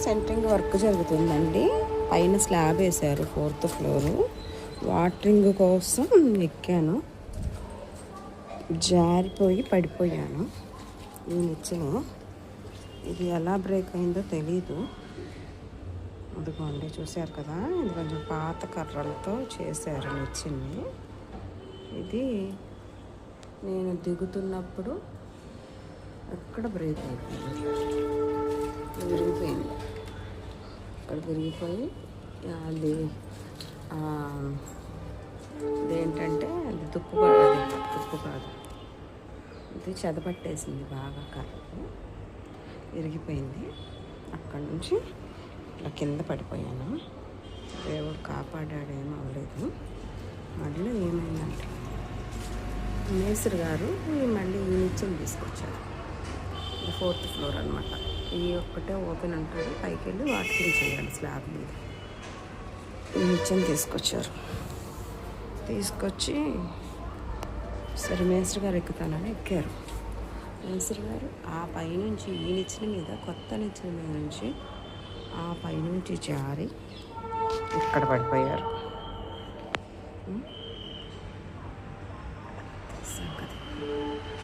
Centering work జరుగుతుందండి. పైన slab వేశారు 4th ఫ్లోరు. వాటరింగ్ కోసం ఎక్కాను, జారిపోయి పడిపోయాను. ఈ నిచ్చెన ఇది ఎలా బ్రేక్ అయిందో తెలీదు. అదిగోండి చూశారు కదా, ఇది కొంచెం పాత కర్రలతో చేశారు నిచ్చెన్ని. ఇది నేను దిగుతున్నప్పుడు ఎక్కడ బ్రేక్ అయిపోయింది, విరిగిపోయింది. అక్కడ విరిగిపోయి అది ఇదేంటంటే అది తుప్పు కాదు, ఇది చెదపట్టేసింది బాగా, కర్రకు విరిగిపోయింది. అక్కడి నుంచి ఇట్లా కింద పడిపోయాను. దేవుడు కాపాడాడు, ఏం అవ్వలేదు. మళ్ళీ ఏమైందంటే మేస్త్రి గారు మళ్ళీ ఈ నిచ్చెన తీసుకొచ్చారు. ఇది 4th ఫ్లోర్ అనమాట. ఈ ఒక్కటే ఓపెన్ అంటాడు, పైకి వెళ్ళి వాటరింగ్ చేయాలి స్లాబ్ మీద. ఈ నిచ్చెన తీసుకొచ్చి సరే మేస్త్రి గారు ఎక్కుతానని ఎక్కారు. మేస్త్రి గారు ఆ పైనుంచి ఈ నిచ్చెన మీద, కొత్త నిచ్చెన మీద నుంచి ఆ పైనుంచి జారి ఇక్కడ పడిపోయారు.